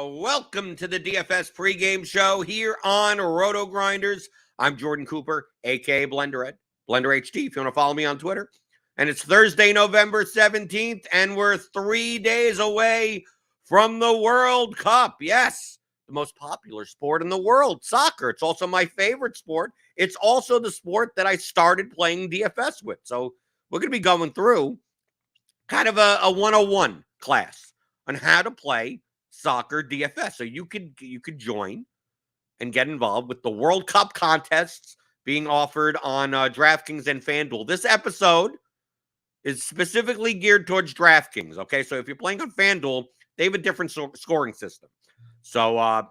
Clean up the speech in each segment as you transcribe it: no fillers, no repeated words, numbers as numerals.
Welcome to the DFS pregame show here on RotoGrinders. I'm Jordan Cooper, a.k.a. Blender Ed, Blender HD, if you want to follow me on Twitter. And it's Thursday, November 17th, and we're 3 days away from the World Cup. Yes, the most popular sport in the world, soccer. It's also my favorite sport. It's also the sport that I started playing DFS with. So we're going to be going through kind of a 101 class on how to play soccer DFS. So you could join and get involved with the World Cup contests being offered on Draftkings and Fanduel. This episode is specifically geared towards Draftkings, okay? So if you're playing on Fanduel, they have a different scoring system. So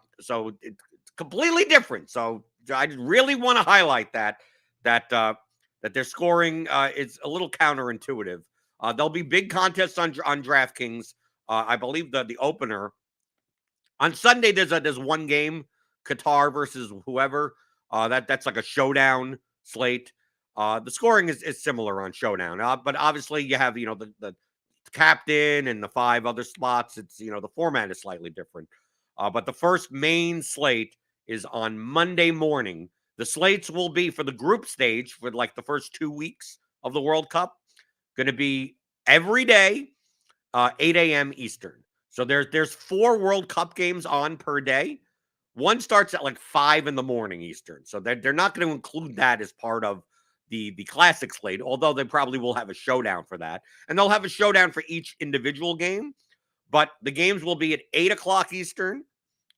it's completely different. So I really want to highlight that their scoring is a little counterintuitive. There'll be big contests on DraftKings. I believe that the opener on Sunday, there's one game, Qatar versus whoever. That's like a showdown slate. The scoring is similar on showdown, but obviously you have the captain and the 5 other spots. It's the format is slightly different. But the first main slate is on Monday morning. The slates will be for the group stage for like the first 2 weeks of the World Cup. Going to be every day, 8 a.m. Eastern. So there's 4 World Cup games on per day. One starts at like 5 in the morning Eastern. So they're not going to include that as part of the classic slate, although they probably will have a showdown for that. And they'll have a showdown for each individual game. But the games will be at 8 o'clock Eastern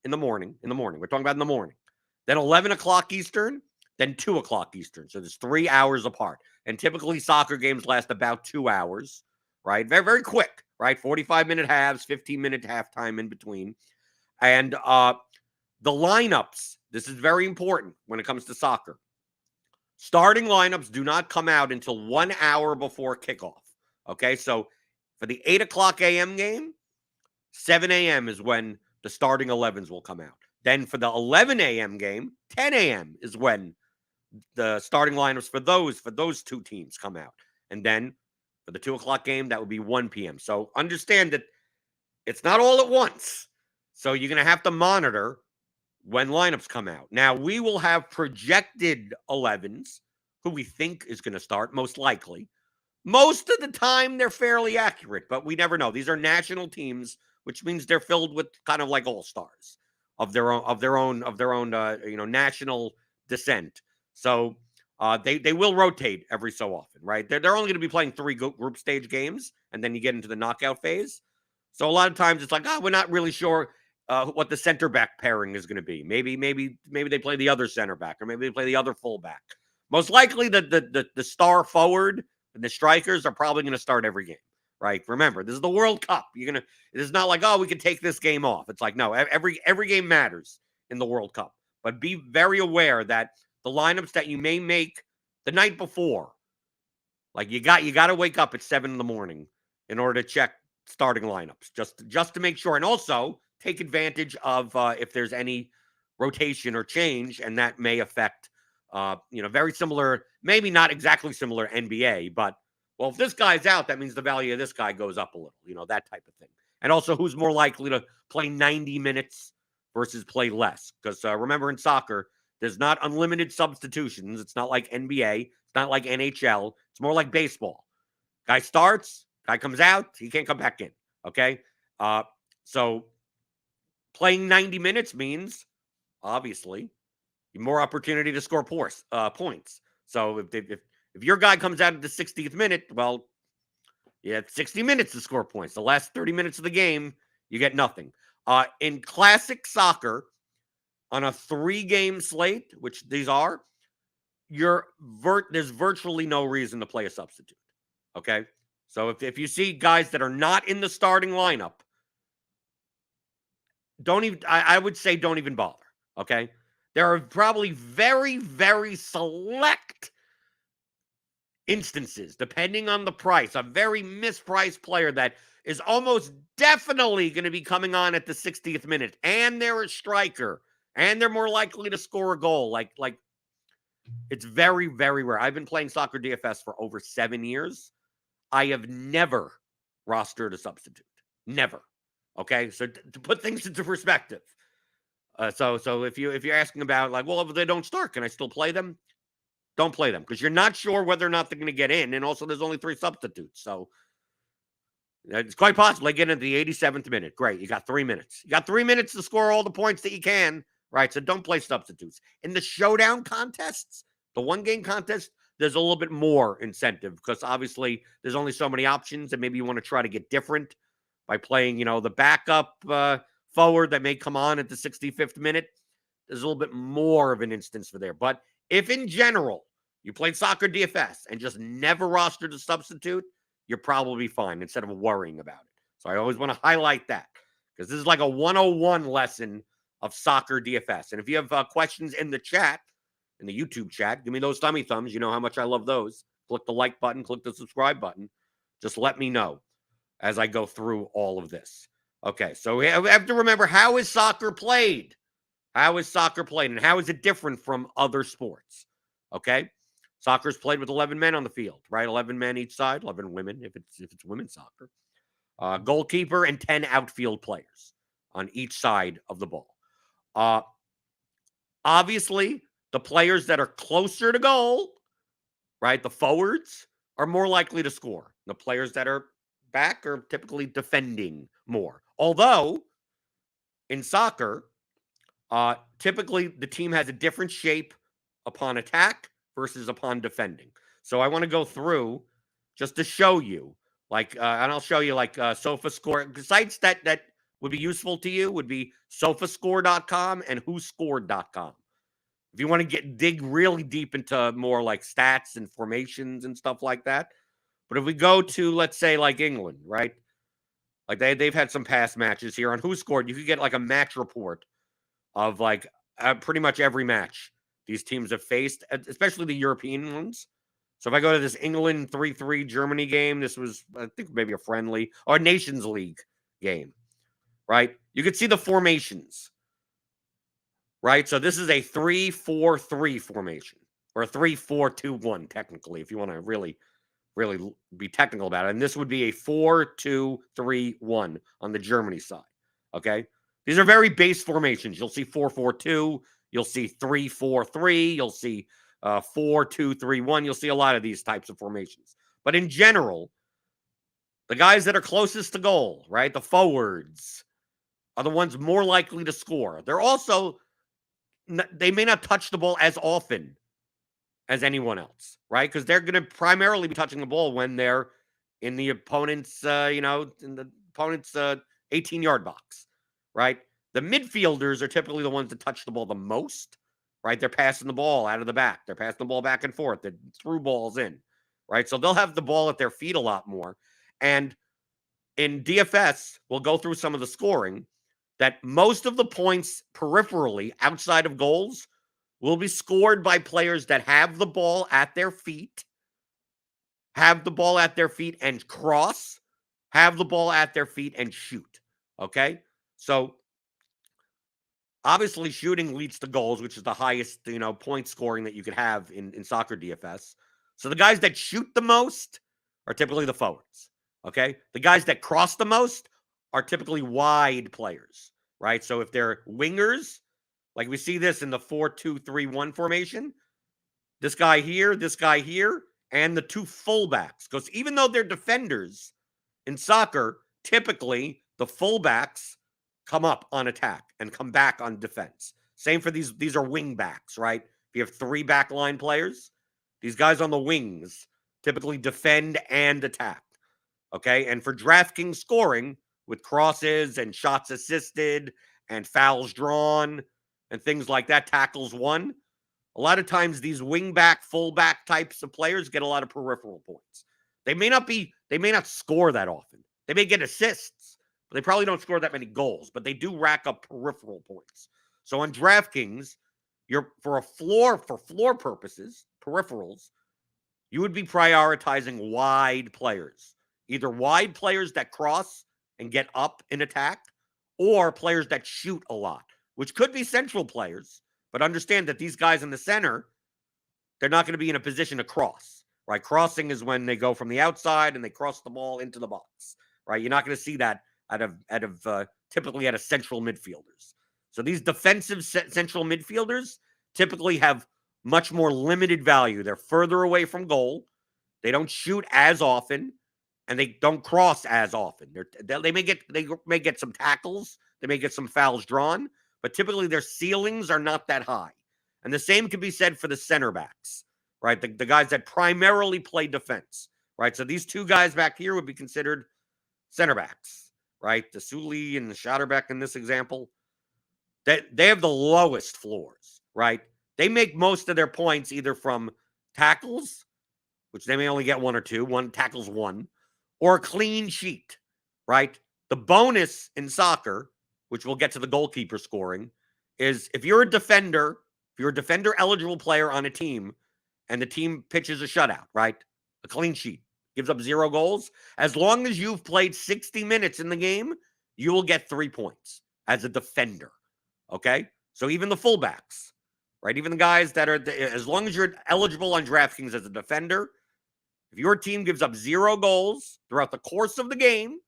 in the morning. We're talking about in the morning. Then 11 o'clock Eastern, then 2 o'clock Eastern. So there's 3 hours apart. And typically soccer games last about 2 hours, right? Very, very quick, right? 45-minute halves, 15-minute halftime in between. And the lineups, this is very important when it comes to soccer. Starting lineups do not come out until 1 hour before kickoff, okay? So for the 8 o'clock a.m. game, 7 a.m. is when the starting 11s will come out. Then for the 11 a.m. game, 10 a.m. is when the starting lineups for those 2 teams come out. And then for the 2 o'clock game, that would be 1 p.m. So understand that it's not all at once. So you're going to have to monitor when lineups come out. Now, we will have projected 11s who we think is going to start, most likely. Most of the time, they're fairly accurate, but we never know. These are national teams, which means they're filled with kind of like all-stars of their own national descent. So they will rotate every so often, right? They're only going to be playing 3 group stage games, and then you get into the knockout phase. So a lot of times it's like, we're not really sure what the center back pairing is going to be. Maybe they play the other center back, or maybe they play the other fullback. Most likely the star forward and the strikers are probably going to start every game, right? Remember, this is the World Cup. It is not like, we can take this game off. It's like, no, every game matters in the World Cup. But be very aware that the lineups that you may make the night before, like you got to wake up at 7 in the morning in order to check starting lineups, just to make sure, and also take advantage of if there's any rotation or change, and that may affect very similar, maybe not exactly similar NBA, but well, if this guy's out, that means the value of this guy goes up a little, that type of thing. And also, who's more likely to play 90 minutes versus play less? Because remember, in soccer, there's not unlimited substitutions. It's not like NBA. It's not like NHL. It's more like baseball. Guy starts, guy comes out, he can't come back in, okay? So playing 90 minutes means, obviously, more opportunity to score points. So if your guy comes out at the 60th minute, well, you have 60 minutes to score points. The last 30 minutes of the game, you get nothing. In classic soccer, on a 3-game slate, which these are, there's virtually no reason to play a substitute, okay? So if you see guys that are not in the starting lineup, I would say don't even bother, okay? There are probably very, very select instances, depending on the price, a very mispriced player that is almost definitely going to be coming on at the 60th minute, and they're a striker, and they're more likely to score a goal. Like it's very, very rare. I've been playing soccer DFS for over 7 years. I have never rostered a substitute. Never. Okay, so to put things into perspective. So if you're asking about like, well, if they don't start, can I still play them? Don't play them because you're not sure whether or not they're going to get in, and also there's only 3 substitutes, so it's quite possible they get into the 87th minute. Great, you got 3 minutes. You got 3 minutes to score all the points that you can, right? So don't play substitutes. In the showdown contests, the one-game contest, there's a little bit more incentive because obviously there's only so many options, and maybe you want to try to get different by playing, the backup forward that may come on at the 65th minute. There's a little bit more of an instance for there. But if in general you played soccer DFS and just never rostered a substitute, you're probably fine instead of worrying about it. So I always want to highlight that because this is like a 101 lesson of soccer DFS. And if you have questions in the chat, in the YouTube chat, give me those tummy thumbs. You know how much I love those. Click the like button, click the subscribe button. Just let me know as I go through all of this. Okay, so we have to remember, how is soccer played? How is soccer played, and how is it different from other sports? Okay, soccer is played with 11 men on the field, right? 11 men each side, 11 women if it's women's soccer. Goalkeeper and 10 outfield players on each side of the ball. Obviously, the players that are closer to goal, right, the forwards, are more likely to score. The players that are back are typically defending more. Although, in soccer, typically the team has a different shape upon attack versus upon defending. So I want to go through just to show you, and I'll show you SofaScore. Sites that would be useful to you would be sofascore.com and whoscored.com. If you want to dig really deep into more like stats and formations and stuff like that. But if we go to, let's say, like England, right? Like they've had some past matches here on Who Scored. You could get like a match report of pretty much every match these teams have faced, especially the European ones. So if I go to this England 3-3 Germany game, this was, I think, maybe a friendly or a Nations League game, right? You could see the formations, right? So this is a 3-4-3 formation, or a 3-4-2-1, technically, if you want to really be technical about it. And this would be a 4-2-3-1 on the Germany side, okay? These are very base formations. You'll see 4-4-2. You'll see 3-4-3. You'll see 4-2-3-1. You'll see a lot of these types of formations. But in general, the guys that are closest to goal, right, the forwards, are the ones more likely to score. They're also, they may not touch the ball as often as anyone else, right? Because they're going to primarily be touching the ball when they're in the opponent's, in the opponent's 18-yard box, right? The midfielders are typically the ones that touch the ball the most, right? They're passing the ball out of the back. They're passing the ball back and forth. They're through balls in, right? So they'll have the ball at their feet a lot more. And in DFS, we'll go through some of the scoring, that most of the points peripherally outside of goals will be scored by players that have the ball at their feet, and cross, have the ball at their feet and shoot. Okay? So obviously shooting leads to goals, which is the highest, point scoring that you could have in soccer DFS. So the guys that shoot the most are typically the forwards. Okay? The guys that cross the most are typically wide players, right? So if they're wingers, like we see this in the 4-2-3-1 formation, this guy here, and the two fullbacks. Because even though they're defenders in soccer, typically the fullbacks come up on attack and come back on defense. Same for these are wing backs, right? If you have 3 backline players, these guys on the wings typically defend and attack. Okay? And for Draftkings scoring, with crosses and shots assisted and fouls drawn and things like that, tackles won, a lot of times these wing-back, full-back types of players get a lot of peripheral points. They may not score that often. They may get assists, but they probably don't score that many goals, but they do rack up peripheral points. So on DraftKings, for floor purposes, peripherals, you would be prioritizing wide players. Either wide players that cross and get up in attack, or players that shoot a lot, which could be central players, but understand that these guys in the center, they're not going to be in a position to cross, right? Crossing is when they go from the outside and they cross the ball into the box, right? You're not going to see that typically out of central midfielders. So these defensive central midfielders typically have much more limited value. They're further away from goal. They don't shoot as often, and they don't cross as often. They may get some tackles. They may get some fouls drawn, but typically their ceilings are not that high. And the same can be said for the center backs, right? The guys that primarily play defense, right? So these two guys back here would be considered center backs, right? The Sully and the Schotterbeck in this example, they have the lowest floors, right? They make most of their points either from tackles, which they may only get one or two, one tackles one, or a clean sheet, right? The bonus in soccer, which we'll get to the goalkeeper scoring, is if you're a defender eligible player on a team and the team pitches a shutout, right? A clean sheet, gives up 0 goals. As long as you've played 60 minutes in the game, you will get 3 points as a defender, okay? So even the fullbacks, right? Even the guys that are, as long as you're eligible on DraftKings as a defender, if your team gives up 0 goals throughout the course of the game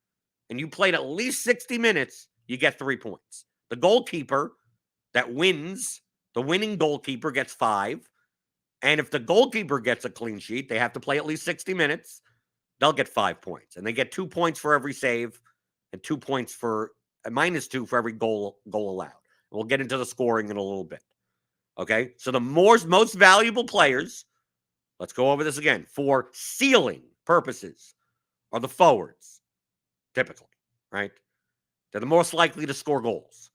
and you played at least 60 minutes, you get 3 points. The goalkeeper that wins, the winning goalkeeper gets 5. And if the goalkeeper gets a clean sheet, they have to play at least 60 minutes. They'll get 5 points. And they get 2 points for every save and 2 points for -2 for every goal allowed. We'll get into the scoring in a little bit. Okay? So the most valuable players, let's go over this again, for ceiling purposes are the forwards, typically, right? They're the most likely to score goals.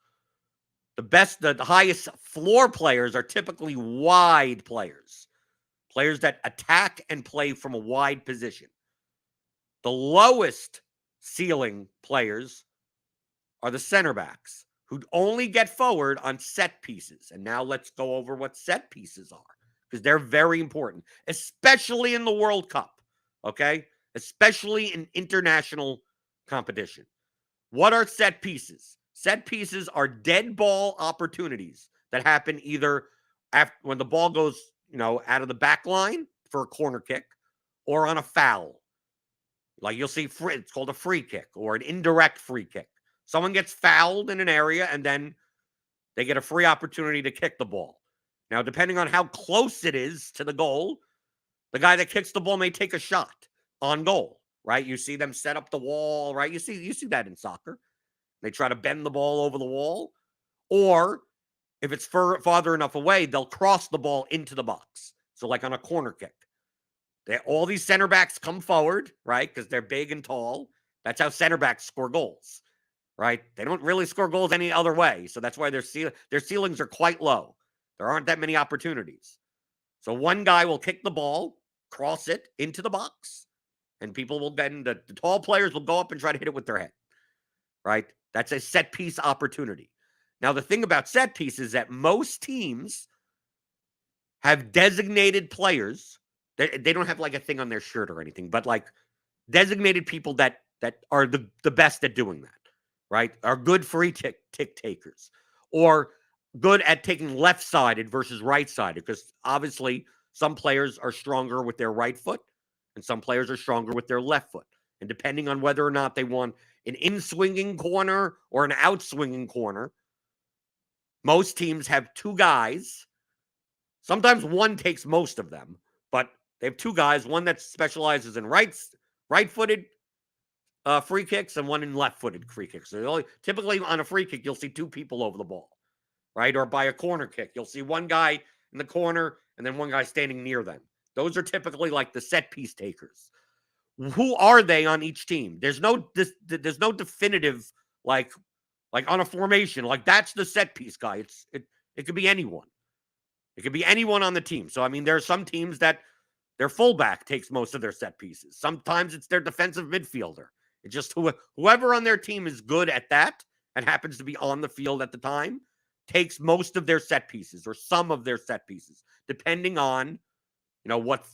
The highest floor players are typically wide players that attack and play from a wide position. The lowest ceiling players are the center backs, who only get forward on set pieces. And now let's go over what set pieces are, because they're very important, especially in the World Cup, okay? Especially in international competition. What are set pieces? Set pieces are dead ball opportunities that happen either when the ball goes, out of the back line for a corner kick or on a foul. Like you'll see, it's called a free kick or an indirect free kick. Someone gets fouled in an area and then they get a free opportunity to kick the ball. Now, depending on how close it is to the goal, the guy that kicks the ball may take a shot on goal, right? You see them set up the wall, right? You see that in soccer. They try to bend the ball over the wall. Or if it's farther enough away, they'll cross the ball into the box. So like on a corner kick. All these center backs come forward, right? Because they're big and tall. That's how center backs score goals, right? They don't really score goals any other way. So that's why their ceilings are quite low. There aren't that many opportunities. So one guy will kick the ball, cross it into the box, and people will then, the tall players will go up and try to hit it with their head, right? That's a set piece opportunity. Now, the thing about set pieces is that most teams have designated players. They don't have like a thing on their shirt or anything, but like designated people that are the best at doing that, right? Are good free tick takers or good at taking left-sided versus right-sided, because obviously some players are stronger with their right foot and some players are stronger with their left foot. And depending on whether or not they want an in-swinging corner or an out-swinging corner, most teams have 2 guys. Sometimes one takes most of them, but they have 2 guys, one that specializes in right-footed free kicks and one in left-footed free kicks. So typically on a free kick, you'll see 2 people over the ball, right? Or by a corner kick, you'll see one guy in the corner and then one guy standing near them. Those are typically like the set piece takers. Who are they on each team? There's no definitive like on a formation. Like that's the set piece guy. It could be anyone. It could be anyone on the team. So I mean, there are some teams that their fullback takes most of their set pieces. Sometimes it's their defensive midfielder. It's just whoever on their team is good at that and happens to be on the field at the time takes most of their set pieces or some of their set pieces, depending on what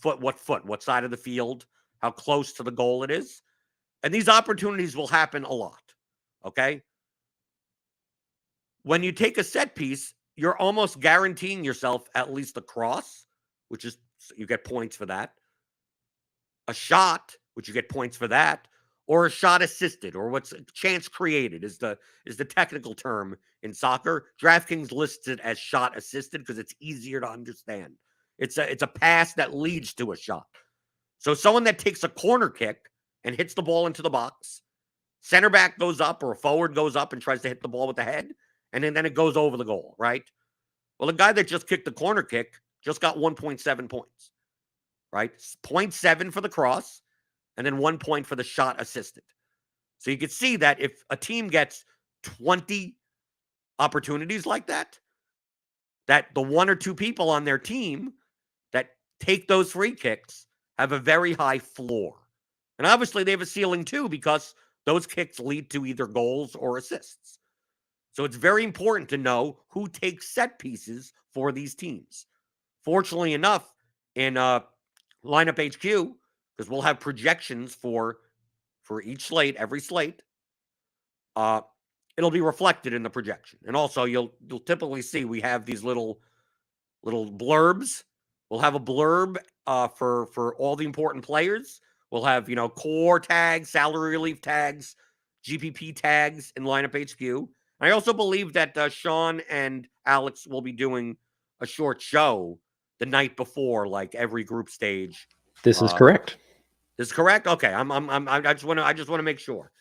side of the field, how close to the goal it is. And these opportunities will happen a lot, okay? When you take a set piece, you're almost guaranteeing yourself at least a cross, which is, you get points for that. A shot, which you get points for that. or a shot assisted, or what's chance created is the technical term in soccer. DraftKings lists it as shot assisted because it's easier to understand. It's a pass that leads to a shot. So someone that takes a corner kick and hits the ball into the box, center back goes up or a forward goes up and tries to hit the ball with the head, and then it goes over the goal, right? Well, the guy that just kicked the corner kick just got 1.7 points, right? 0.7 for the cross, and then 1 point for the shot assisted. So you can see that if a team gets 20 opportunities like that, that the one or two people on their team that take those free kicks have a very high floor. And obviously they have a ceiling too, because those kicks lead to either goals or assists. So it's very important to know who takes set pieces for these teams. Fortunately enough, in Lineup HQ, because we'll have projections for each slate, every slate, it'll be reflected in the projection. And also you'll typically see we have these little blurbs. We'll have a blurb for all the important players. We'll have, core tags, salary relief tags, GPP tags in Lineup HQ. I also believe that Sean and Alex will be doing a short show the night before, like every group stage. This is correct. This is correct. Okay, I just want to make sure.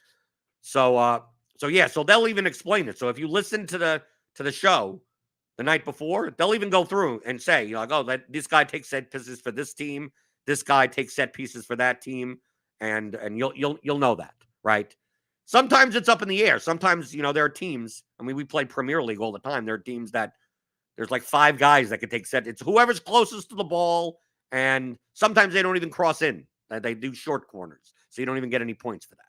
So they'll even explain it. So if you listen to the show the night before, they'll even go through and say, that this guy takes set pieces for this team, this guy takes set pieces for that team, and you'll know that, right? Sometimes it's up in the air. Sometimes, there are teams. I mean, we play Premier League all the time. There are teams that there's like 5 guys that can take set. It's whoever's closest to the ball, and sometimes they don't even cross in. They do short corners, so you don't even get any points for that.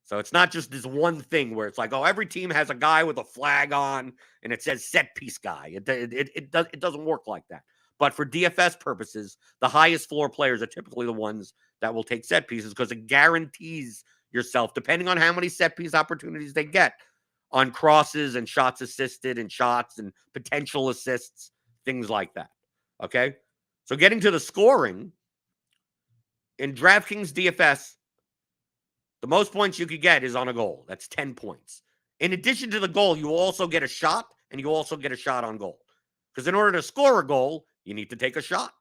So it's not just this one thing where it's like, every team has a guy with a flag on and it says set piece guy. It doesn't work like that. But for DFS purposes, the highest floor players are typically the ones that will take set pieces because it guarantees yourself, depending on how many set piece opportunities they get on crosses and shots assisted and shots and potential assists, things like that. Okay? So getting to the scoring, in DraftKings DFS, the most points you could get is on a goal. That's 10 points. In addition to the goal, you also get a shot, and you also get a shot on goal. Because in order to score a goal, you need to take a shot.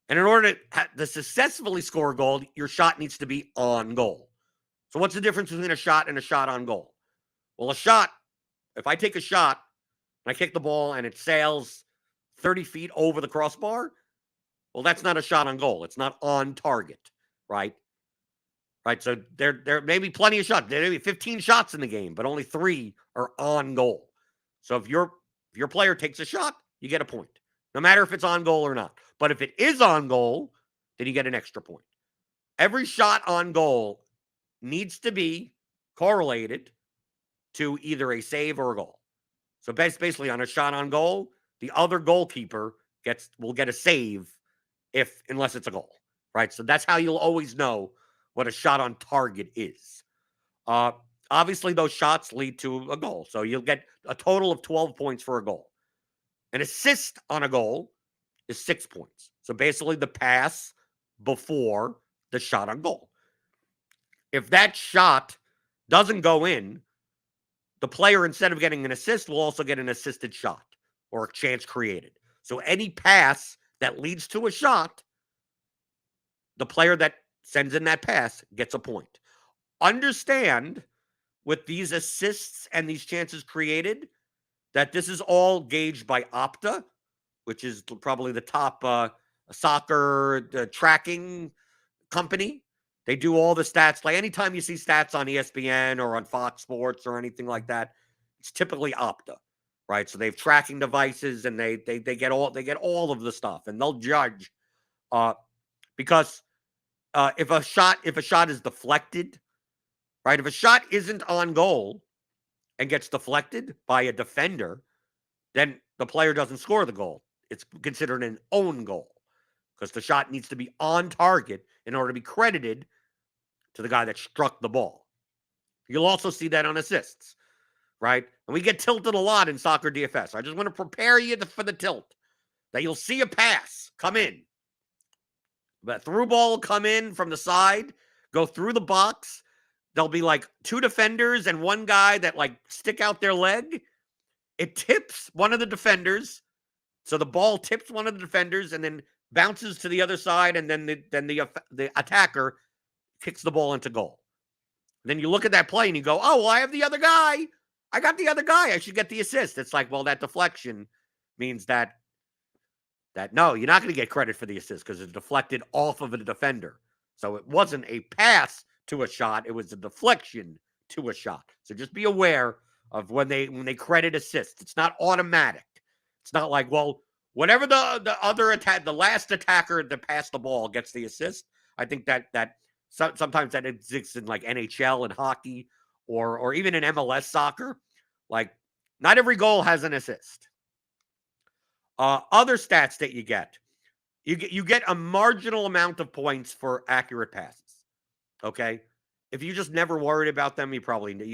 And in order to successfully score a goal, your shot needs to be on goal. So what's the difference between a shot and a shot on goal? Well, a shot, if I take a shot, and I kick the ball, and it sails 30 feet over the crossbar, well, that's not a shot on goal. It's not on target, right? Right, so there may be plenty of shots. There may be 15 shots in the game, but only 3 are on goal. So if your player takes a shot, you get a point, no matter if it's on goal or not. But if it is on goal, then you get an extra point. Every shot on goal needs to be correlated to either a save or a goal. So basically, on a shot on goal, the other goalkeeper will get a save unless it's a goal, right? So that's how you'll always know what a shot on target is. Obviously, those shots lead to a goal. So you'll get a total of 12 points for a goal. An assist on a goal is 6 points. So basically the pass before the shot on goal. If that shot doesn't go in, the player, instead of getting an assist, will also get an assisted shot or a chance created. So any pass that leads to a shot, the player that sends in that pass gets a point. Understand, with these assists and these chances created, that this is all gauged by Opta, which is probably the top soccer tracking company. They do all the stats. Like anytime you see stats on ESPN or on Fox Sports or anything like that, it's typically Opta, right? So they have tracking devices and they get all of the stuff, and they'll judge because if a shot is deflected, right? If a shot isn't on goal and gets deflected by a defender, then the player doesn't score the goal. It's considered an own goal because the shot needs to be on target in order to be credited to the guy that struck the ball. You'll also see that on assists, right? And we get tilted a lot in soccer DFS. I just want to prepare you for the tilt, that you'll see a pass come in. That through ball will come in from the side, go through the box. There'll be like 2 defenders and 1 guy that like stick out their leg. It tips one of the defenders. So the ball tips one of the defenders and then bounces to the other side, and then the attacker kicks the ball into goal. Then you look at that play and you go, oh, well, I have the other guy. I got the other guy. I should get the assist. It's like, well, that deflection means that no, you're not going to get credit for the assist because it's deflected off of a defender. So it wasn't a pass to a shot. It was a deflection to a shot. So just be aware of when they credit assists. It's not automatic. It's not like, well, whatever the other the last attacker that passed the ball gets the assist. I think that sometimes that exists in like NHL and hockey or even in MLS soccer. Like, not every goal has an assist. Other stats that you get a marginal amount of points for accurate passes. Okay, if you just never worried about them, you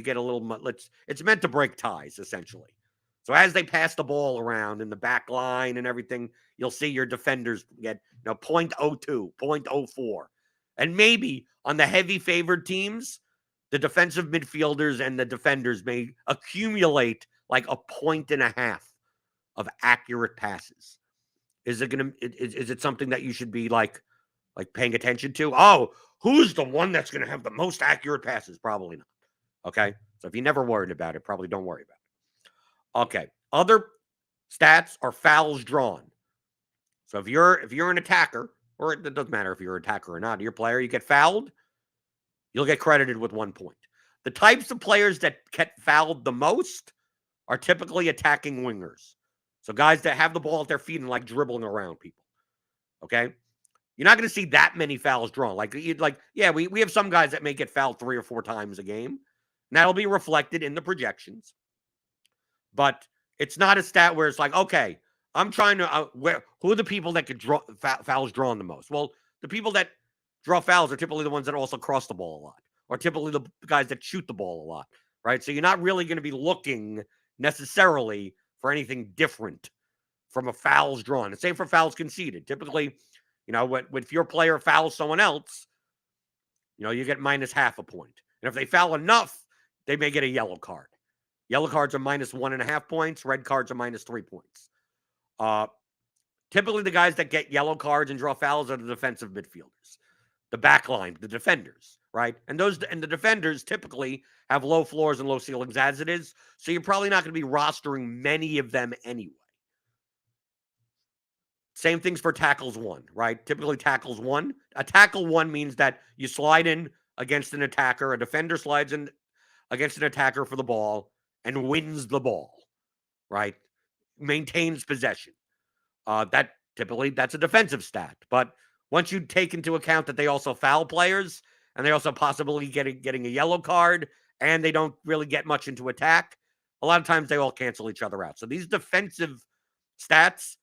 get a little. It's meant to break ties essentially. So as they pass the ball around in the back line and everything, you'll see your defenders get 0.02, 0.04, and maybe on the heavy favored teams, the defensive midfielders and the defenders may accumulate like 1.5 of accurate passes. Is it something that you should be like paying attention to? Oh, who's the one that's going to have the most accurate passes? Probably not. Okay. So if you never worried about it, probably don't worry about it. Okay. Other stats are fouls drawn. So if you're an attacker, or it doesn't matter if you're an attacker or not, you're a player, you get fouled, you'll get credited with 1 point. The types of players that get fouled the most are typically attacking wingers. So guys that have the ball at their feet and like dribbling around people. Okay? You're not going to see that many fouls drawn. We have some guys that may get fouled 3 or 4 times a game. And that'll be reflected in the projections. But it's not a stat where it's like, okay, I'm trying to who are the people that could draw fouls drawn the most? Well, the people that draw fouls are typically the ones that also cross the ball a lot, or typically the guys that shoot the ball a lot, right? So you're not really going to be looking necessarily for anything different from a fouls drawn. The same for fouls conceded. Typically, if your player fouls someone else, you get -0.5 point. And if they foul enough, they may get a yellow card. Yellow cards are -1.5 points. Red cards are -3 points. Typically, the guys that get yellow cards and draw fouls are the defensive midfielders, the back line, the defenders, right? And the defenders typically have low floors and low ceilings as it is, so you're probably not going to be rostering many of them anyway. Same things for tackles 1, right? Typically, tackles 1. A tackle 1 means that you slide in against an attacker. A defender slides in against an attacker for the ball and wins the ball, right? Maintains possession. That's a defensive stat. But once you take into account that they also foul players and they also possibly getting a yellow card and they don't really get much into attack, a lot of times they all cancel each other out. So these defensive stats,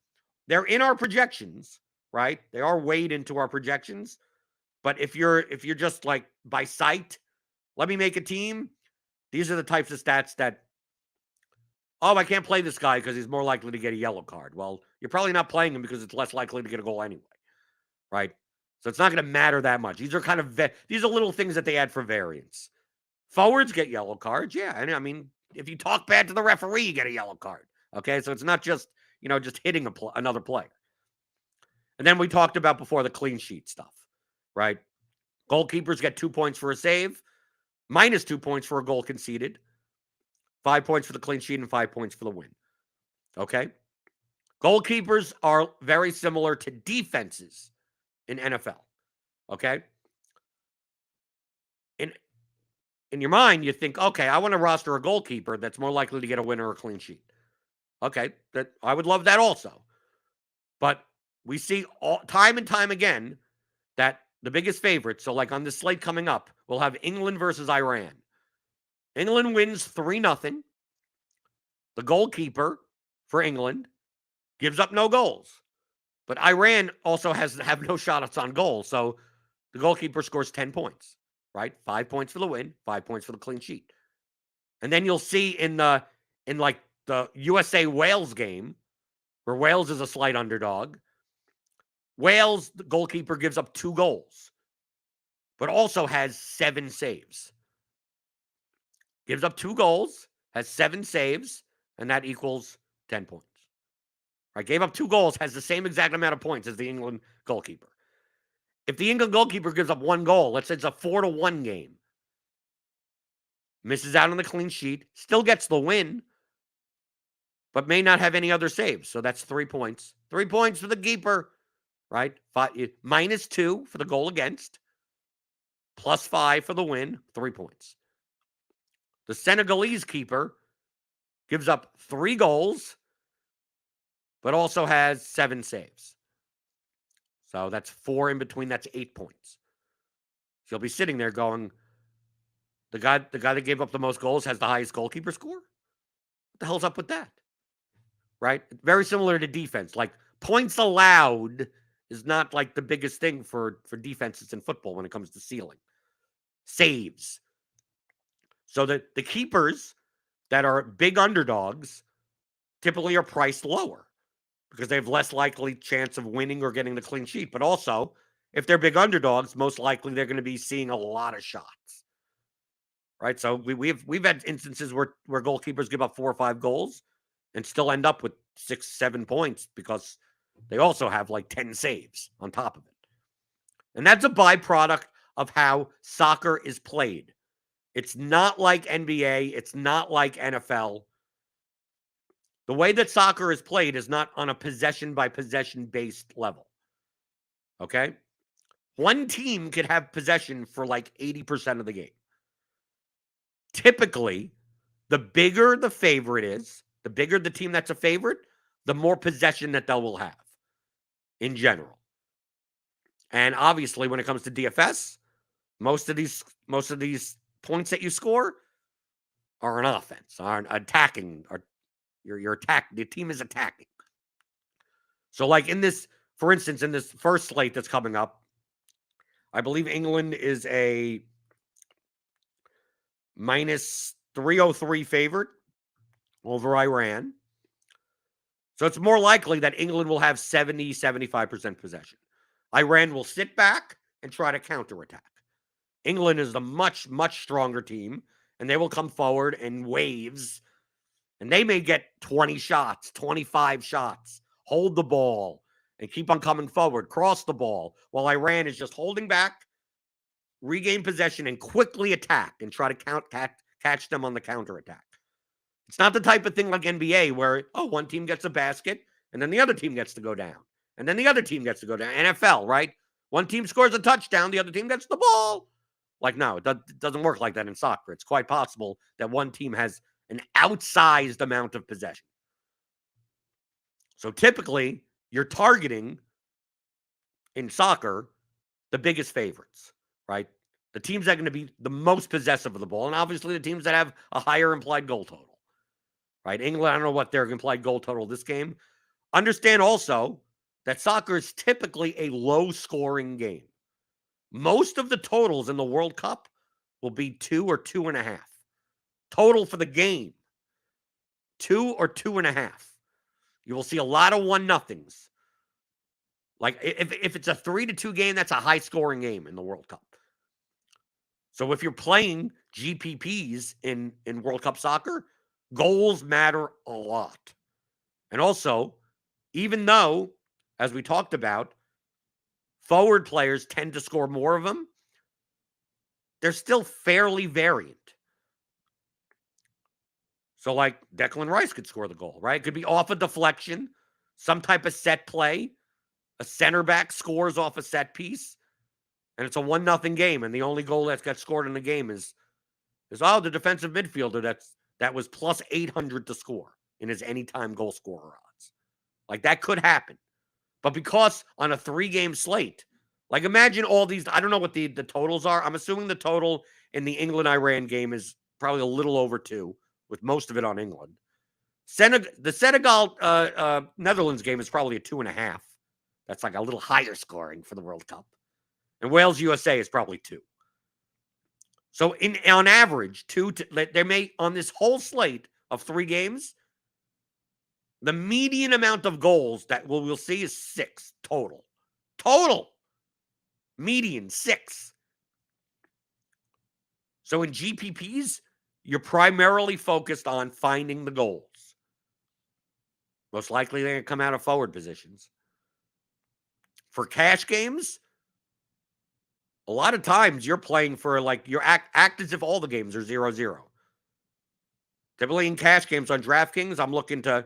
they're in our projections, right? They are weighed into our projections. But if you're just like by sight, let me make a team, these are the types of stats that, oh, I can't play this guy because he's more likely to get a yellow card. Well, you're probably not playing him because it's less likely to get a goal anyway, right? So it's not going to matter that much. These are these are little things that they add for variance. Forwards get yellow cards, yeah. And I mean, if you talk bad to the referee, you get a yellow card. Okay, so it's not just just hitting another player. And then we talked about before the clean sheet stuff, right? Goalkeepers get 2 points for a save, -2 points for a goal conceded, 5 points for the clean sheet, and 5 points for the win. Okay? Goalkeepers are very similar to defenses in NFL. Okay? In your mind, you think, okay, I want to roster a goalkeeper that's more likely to get a win or a clean sheet. Okay, I would love that also. But we see time and time again that the biggest favorite, so like on this slate coming up, we'll have England versus Iran. England wins 3-0. The goalkeeper for England gives up no goals. But Iran also have no shots on goal, so the goalkeeper scores 10 points, right? 5 points for the win, 5 points for the clean sheet. And then you'll see in the USA-Wales game, where Wales is a slight underdog, Wales, the goalkeeper gives up 2 goals. but also has 7 saves. Gives up 2 goals, has 7 saves, and that equals 10 points. Right? Gave up 2 goals, has the same exact amount of points as the England goalkeeper. If the England goalkeeper gives up 1 goal, let's say it's a 4-1 game, misses out on the clean sheet, still gets the win, but may not have any other saves. So that's 3 points. 3 points for the keeper, right? -2 for the goal against, +5 for the win, 3 points. The Senegalese keeper gives up 3 goals, but also has 7 saves. So that's 4 in between. That's 8 points. She'll be sitting there going, the guy that gave up the most goals has the highest goalkeeper score? What the hell's up with that? Right? Very similar to defense. Like, points allowed is not like the biggest thing for defenses in football when it comes to ceiling. Saves. So that the keepers that are big underdogs typically are priced lower because they have less likely chance of winning or getting the clean sheet. But also, if they're big underdogs, most likely they're going to be seeing a lot of shots. Right? So we've had instances where goalkeepers give up 4 or 5 goals and still end up with 6, 7 points because they also have like 10 saves on top of it. And that's a byproduct of how soccer is played. It's not like NBA. It's not like NFL. The way that soccer is played is not on a possession-by-possession based level. Okay? One team could have possession for like 80% of the game. Typically, the bigger the favorite is, the bigger the team that's a favorite, the more possession that they will have in general. And obviously, when it comes to DFS, most of these points that you score are an offense, are attacking, are your attack. The team is attacking. So, like in this, for instance, in this first slate that's coming up, I believe England is a -303 favorite over Iran. So it's more likely that England will have 70, 75% possession. Iran will sit back and try to counterattack. England is a much, much stronger team, and they will come forward in waves, and they may get 20 shots, 25 shots, hold the ball, and keep on coming forward, cross the ball, while Iran is just holding back, regain possession, and quickly attack and try to catch them on the counterattack. It's not the type of thing like NBA where, one team gets a basket, and then the other team gets to go down, and then the other team gets to go down. NFL, right? One team scores a touchdown, the other team gets the ball. Like, no, it doesn't work like that in soccer. It's quite possible that one team has an outsized amount of possession. So typically, you're targeting, in soccer, the biggest favorites, right? The teams that are going to be the most possessive of the ball, and obviously the teams that have a higher implied goal total, right? England, I don't know what their implied goal total this game. Understand also that soccer is typically a low-scoring game. Most of the totals in the World Cup will be 2 or 2.5. Total for the game, 2 or 2.5. You will see a lot of 1-0s. Like, if it's a 3-2 game, that's a high-scoring game in the World Cup. So if you're playing GPPs in World Cup soccer, goals matter a lot. And also, even though, as we talked about, forward players tend to score more of them, they're still fairly variant. So, like, Declan Rice could score the goal, right? It could be off a deflection, some type of set play. A center back scores off a set piece, and it's a 1-0 game, and the only goal that got scored in the game is the defensive midfielder that was plus 800 to score in his anytime goal scorer odds. Like, that could happen. But because on a 3-game slate, like, imagine all these, I don't know what the totals are. I'm assuming the total in the England-Iran game is probably a little over 2, with most of it on England. The Senegal-Netherlands game is probably a 2.5. That's like a little higher scoring for the World Cup. And Wales-USA is probably 2. So on average, there may, on this whole slate of 3 games, the median amount of goals that we'll see is 6 total. Total. Median, 6. So in GPPs, you're primarily focused on finding the goals. Most likely they're going to come out of forward positions. For cash games, a lot of times you're playing for you act as if all the games are 0-0. Typically in cash games on DraftKings, I'm looking to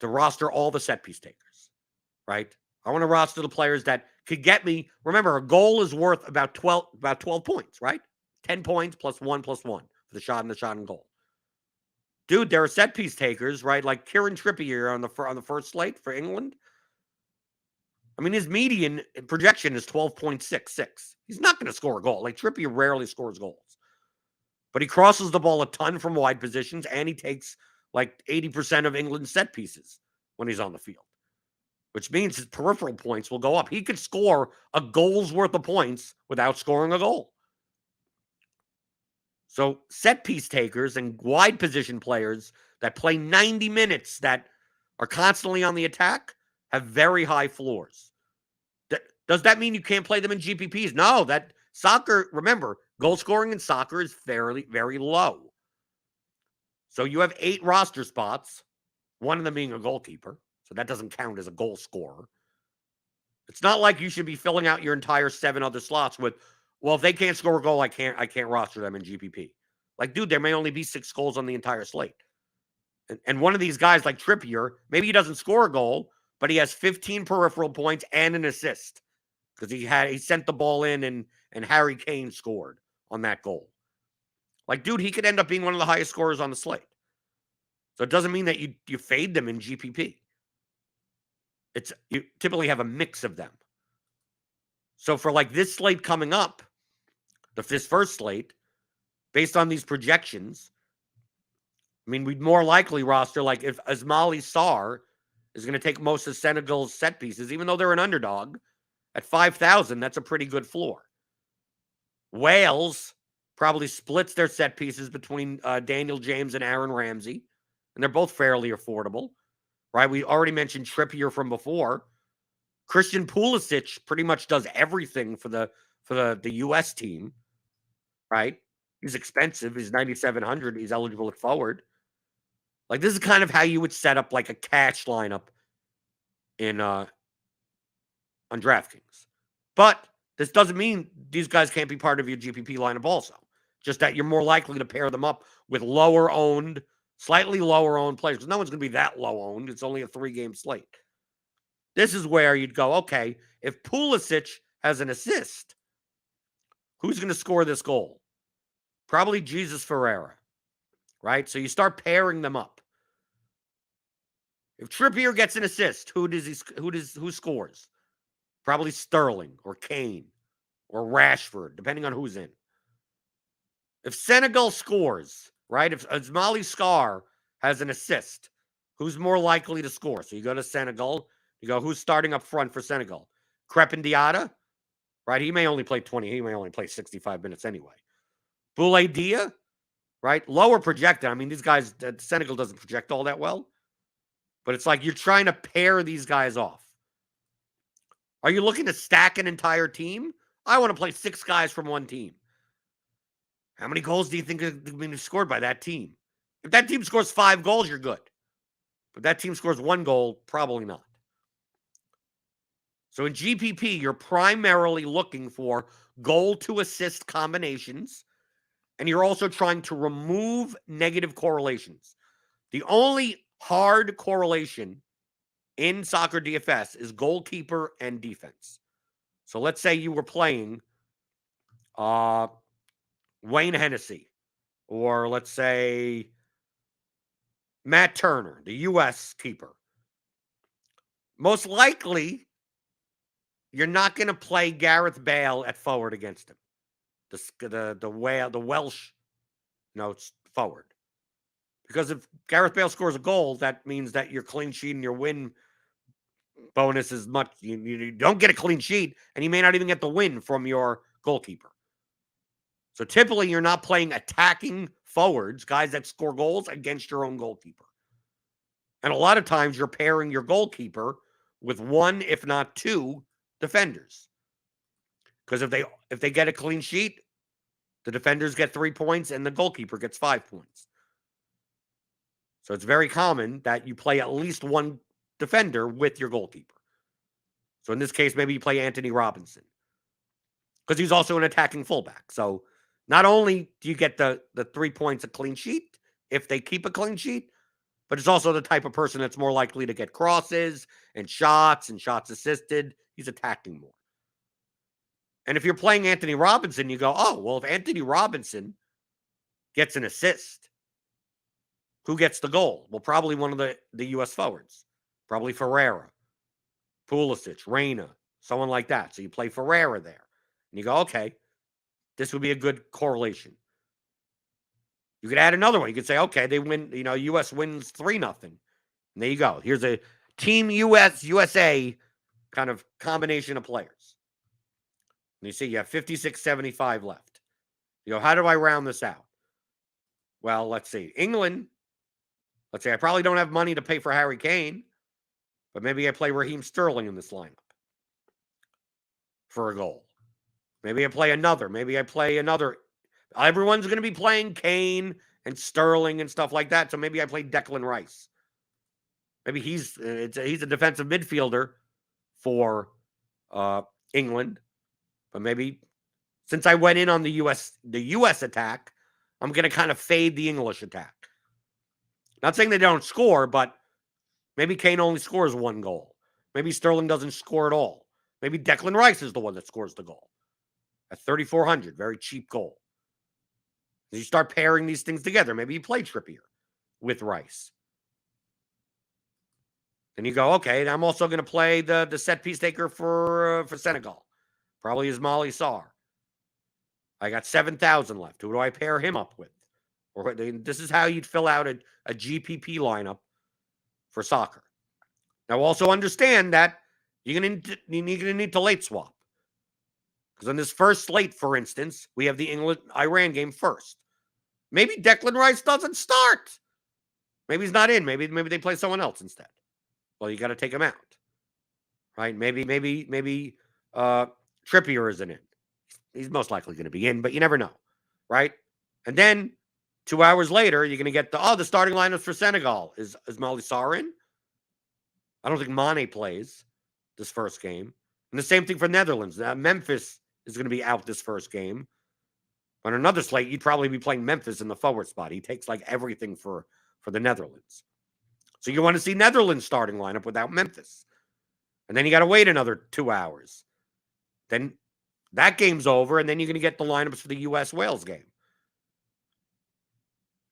roster all the set piece takers, right? I want to roster the players that could get me. Remember, a goal is worth about 12 points, right? 10 points plus 1 for the shot and goal. Dude, there are set piece takers, right? Like Kieran Trippier on the first slate for England. I mean, his median projection is 12.66. He's not going to score a goal. Like, Trippier rarely scores goals. But he crosses the ball a ton from wide positions, and he takes like 80% of England's set pieces when he's on the field, which means his peripheral points will go up. He could score a goal's worth of points without scoring a goal. So set piece takers and wide position players that play 90 minutes that are constantly on the attack have very high floors. Does that mean you can't play them in GPPs? No, that soccer, remember, goal scoring in soccer is very low. So you have 8 roster spots, one of them being a goalkeeper. So that doesn't count as a goal scorer. It's not like you should be filling out your entire 7 other slots with, well, if they can't score a goal, I can't roster them in GPP. Like, dude, there may only be 6 goals on the entire slate. And one of these guys like Trippier, maybe he doesn't score a goal, but he has 15 peripheral points and an assist because he sent the ball in and Harry Kane scored on that goal. Like, dude, he could end up being one of the highest scorers on the slate. So it doesn't mean that you fade them in GPP. You typically have a mix of them. So for like this slate coming up, this first slate, based on these projections, I mean, we'd more likely roster like if Ismaili Sarr is going to take most of Senegal's set pieces, even though they're an underdog, at 5,000, that's a pretty good floor. Wales probably splits their set pieces between Daniel James and Aaron Ramsey, and they're both fairly affordable, right? We already mentioned Trippier from before. Christian Pulisic pretty much does everything for the U.S. team, right? He's expensive. He's 9,700. He's eligible at forward. Like, this is kind of how you would set up like a cash lineup in on DraftKings. But this doesn't mean these guys can't be part of your GPP lineup also. Just that you're more likely to pair them up with slightly lower owned players. Because no one's going to be that low owned. It's only a 3-game slate. This is where you'd go, okay, if Pulisic has an assist, who's going to score this goal? Probably Jesus Ferreira, right? So you start pairing them up. If Trippier gets an assist, who scores? Probably Sterling or Kane or Rashford, depending on who's in. If Senegal scores, right? If Ismaili Sarr has an assist, who's more likely to score? So you go to Senegal. You go, who's starting up front for Senegal? Crepin Diatta, right? He may only play 20. He may only play 65 minutes anyway. Boulaye Dia, right? Lower projected. I mean, these guys, Senegal doesn't project all that well. But it's like you're trying to pair these guys off. Are you looking to stack an entire team? I want to play 6 guys from one team. How many goals do you think are being scored by that team? If that team scores 5 goals, you're good. But that team scores 1 goal, probably not. So in GPP, you're primarily looking for goal to assist combinations, and you're also trying to remove negative correlations. The only hard correlation in soccer DFS is goalkeeper and defense. So let's say you were playing Wayne Hennessy, or let's say Matt Turner, the U.S. keeper. Most likely, you're not going to play Gareth Bale at forward against him. The Welsh, it's forward. Because if Gareth Bale scores a goal, that means that your clean sheet and your win bonus is much. You don't get a clean sheet, and you may not even get the win from your goalkeeper. So typically, you're not playing attacking forwards, guys that score goals, against your own goalkeeper. And a lot of times, you're pairing your goalkeeper with 1, if not 2, defenders. Because if they get a clean sheet, The defenders get 3 points and the goalkeeper gets 5 points. So it's very common that you play at least one defender with your goalkeeper. So in this case, maybe you play Anthony Robinson because he's also an attacking fullback. So not only do you get the 3 points a clean sheet if they keep a clean sheet, but it's also the type of person that's more likely to get crosses and shots assisted. He's attacking more. And if you're playing Anthony Robinson, you go, oh, well, if Anthony Robinson gets an assist, who gets the goal? Well, probably one of the U.S. forwards. Probably Ferreira, Pulisic, Reyna, someone like that. So you play Ferreira there. And you go, okay, this would be a good correlation. You could add another one. You could say, okay, they win, U.S. wins 3-0. And there you go. Here's a Team USA kind of combination of players. And you see you have 56.75 left. You go, how do I round this out? Well, let's see. England, let's say I probably don't have money to pay for Harry Kane, but maybe I play Raheem Sterling in this lineup for a goal. Maybe I play another. Everyone's going to be playing Kane and Sterling and stuff like that, so maybe I play Declan Rice. Maybe he's a defensive midfielder for England, but maybe since I went in on the U.S. attack, I'm going to kind of fade the English attack. Not saying they don't score, but maybe Kane only scores 1 goal. Maybe Sterling doesn't score at all. Maybe Declan Rice is the one that scores the goal. At 3,400, very cheap goal. You start pairing these things together. Maybe you play Trippier with Rice. Then you go, okay, I'm also going to play the set piece taker for Senegal. Probably Ismaili Sarr. I got 7,000 left. Who do I pair him up with? Or this is how you'd fill out a GPP lineup for soccer. Now, also understand that you're going to need to late swap. Because on this first slate, for instance, we have the England-Iran game first. Maybe Declan Rice doesn't start. Maybe he's not in. Maybe they play someone else instead. Well, you got to take him out, right? Maybe Trippier isn't in. He's most likely going to be in, but you never know, right? And then 2 hours later, you're going to get the starting lineups for Senegal. Is Ismaili Sarr in? I don't think Mane plays this first game. And the same thing for Netherlands. Memphis is going to be out this first game. On another slate, you'd probably be playing Memphis in the forward spot. He takes like everything for the Netherlands. So you want to see Netherlands starting lineup without Memphis. And then you got to wait another 2 hours. Then that game's over, and then you're going to get the lineups for the U.S.-Wales game.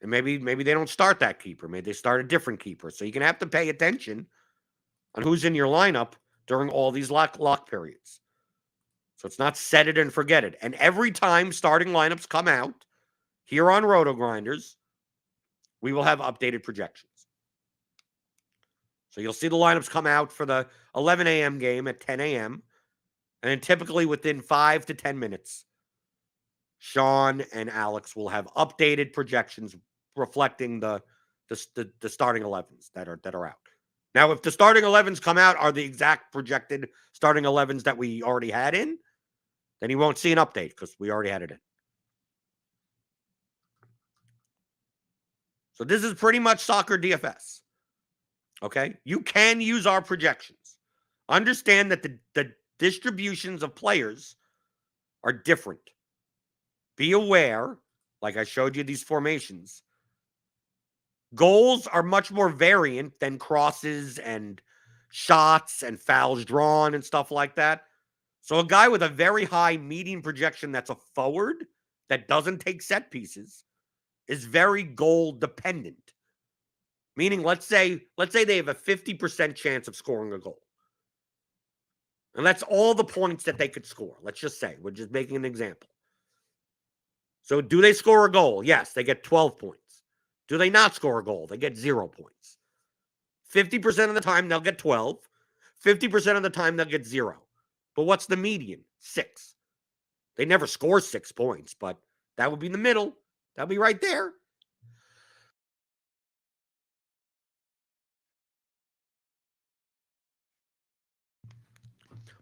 And maybe they don't start that keeper. Maybe they start a different keeper. So you're going to have to pay attention on who's in your lineup during all these lock periods. So it's not set it and forget it. And every time starting lineups come out here on RotoGrinders, we will have updated projections. So you'll see the lineups come out for the 11 a.m. game at 10 a.m. And then typically within 5 to 10 minutes, Sean and Alex will have updated projections reflecting the starting 11s that are out. Now, if the starting 11s come out are the exact projected starting 11s that we already had in, then you won't see an update because we already had it in. So this is pretty much soccer DFS. Okay? You can use our projections. Understand that the distributions of players are different. Be aware, like I showed you these formations, goals are much more variant than crosses and shots and fouls drawn and stuff like that. So a guy with a very high median projection that's a forward that doesn't take set pieces is very goal dependent. Meaning, let's say they have a 50% chance of scoring a goal. And that's all the points that they could score. Let's just say, we're just making an example. So do they score a goal? Yes, they get 12 points. Do they not score a goal? They get 0 points. 50% of the time, they'll get 12. 50% of the time, they'll get 0. But what's the median? 6. They never score 6 points, but that would be in the middle. That would be right there.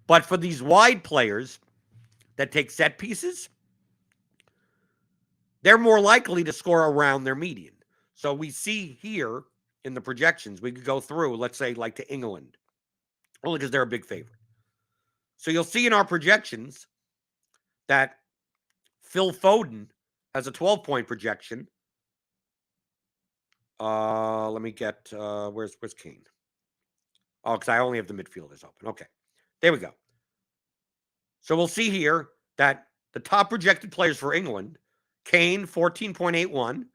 But for these wide players that take set pieces, they're more likely to score around their median. So we see here in the projections, we could go through, let's say, like to England, only because they're a big favorite. So you'll see in our projections that Phil Foden has a 12-point projection. Let me get, where's Kane? Oh, because I only have the midfielders open. Okay, there we go. So we'll see here that the top projected players for England, Kane, 14.81,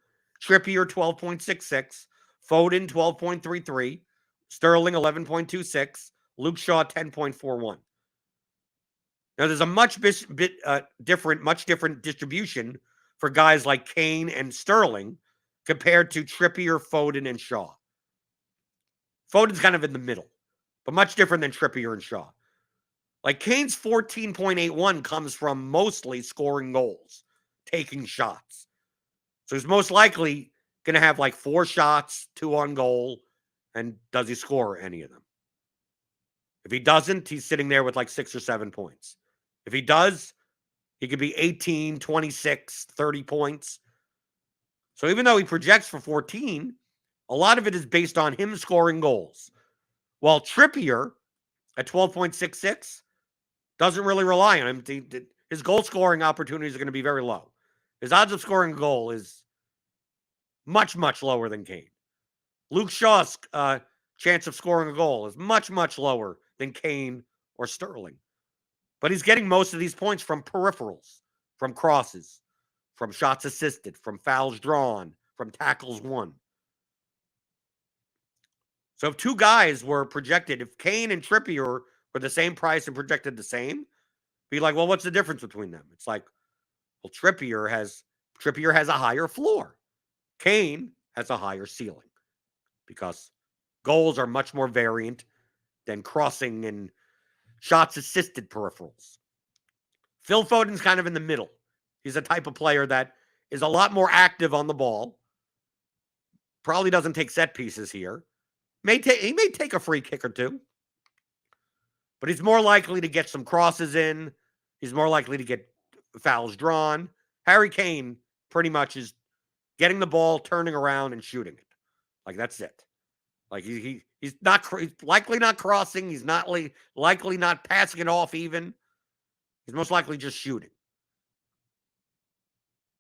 Trippier, 12.66, Foden, 12.33, Sterling, 11.26, Luke Shaw, 10.41. Now, there's a much different distribution for guys like Kane and Sterling compared to Trippier, Foden, and Shaw. Foden's kind of in the middle, but much different than Trippier and Shaw. Like Kane's 14.81 comes from mostly scoring goals, taking shots. So he's most likely going to have like 4 shots, 2 on goal, and does he score any of them? If he doesn't, he's sitting there with like 6 or 7 points. If he does, he could be 18, 26, 30 points. So even though he projects for 14, a lot of it is based on him scoring goals. While Trippier at 12.66 doesn't really rely on him. His goal scoring opportunities are going to be very low. His odds of scoring a goal is much, much lower than Kane. Luke Shaw's chance of scoring a goal is much, much lower than Kane or Sterling. But he's getting most of these points from peripherals, from crosses, from shots assisted, from fouls drawn, from tackles won. So if 2 guys were projected, if Kane and Trippier were the same price and projected the same, be like, well, what's the difference between them? It's like, well, Trippier has a higher floor. Kane has a higher ceiling because goals are much more variant than crossing and shots assisted peripherals. Phil Foden's kind of in the middle. He's a type of player that is a lot more active on the ball. Probably doesn't take set pieces here. He may take a free kick or 2. But he's more likely to get some crosses in. He's more likely to get fouls drawn. Harry Kane pretty much is getting the ball, turning around, and shooting it. Like, that's it. Like, he's likely not crossing. He's not likely not passing it off even. He's most likely just shooting.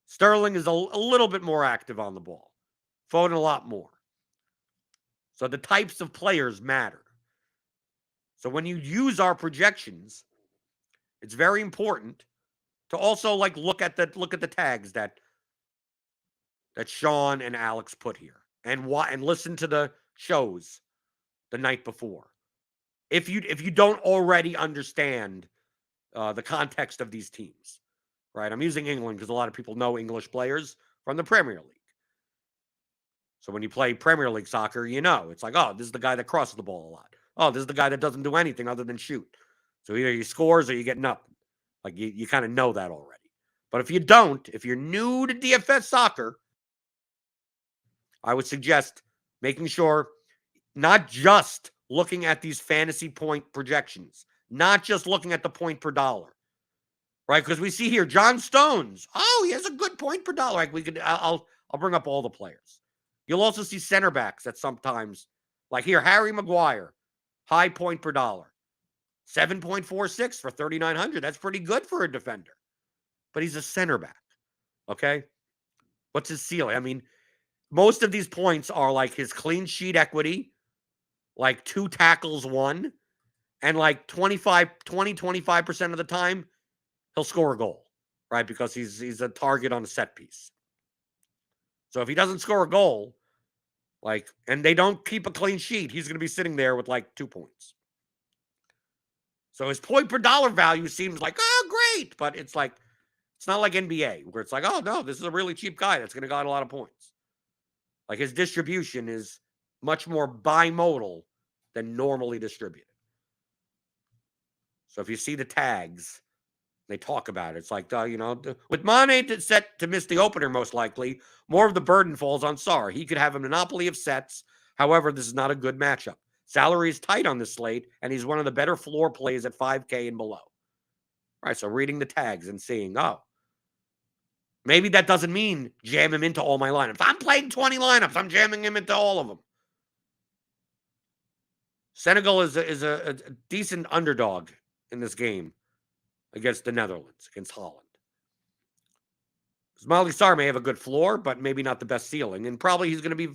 Sterling is a little bit more active on the ball. Foden a lot more. So the types of players matter. So when you use our projections, it's very important to also like look at the tags that Sean and Alex put here and listen to the shows the night before. If you don't already understand the context of these teams, right? I'm using England because a lot of people know English players from the Premier League. So when you play Premier League soccer, you know, it's like, oh, this is the guy that crosses the ball a lot. Oh, this is the guy that doesn't do anything other than shoot. So either he scores or you get nothing. Like you kind of know that already. But if you don't, if you're new to DFS soccer, I would suggest making sure not just looking at these fantasy point projections, not just looking at the point per dollar, right? Because we see here John Stones. Oh, he has a good point per dollar. Like I'll bring up all the players. You'll also see center backs that sometimes, like here, Harry Maguire, high point per dollar, 7.46 for 3,900. That's pretty good for a defender, but he's a center back. Okay, what's his ceiling? I mean, most of these points are like his clean sheet equity, like 2 tackles won, and like 25% of the time, he'll score a goal, right? Because he's a target on a set piece. So if he doesn't score a goal, like, and they don't keep a clean sheet, he's going to be sitting there with like 2 points. So his point per dollar value seems like, oh, great. But it's like, it's not like NBA where it's like, oh, no, this is a really cheap guy that's going to get a lot of points. Like his distribution is much more bimodal than normally distributed. So if you see the tags, they talk about it. It's like, with Mane set to miss the opener, most likely, more of the burden falls on Sarr. He could have a monopoly of sets. However, this is not a good matchup. Salary is tight on this slate, and he's one of the better floor plays at 5K and below. All right, so reading the tags and seeing, oh, Maybe that doesn't mean jam him into all my lineups. I'm playing 20 lineups. I'm jamming him into all of them. Senegal is a decent underdog in this game against the Netherlands, against Holland. Smiley Sarr may have a good floor, but maybe not the best ceiling. And probably he's going to be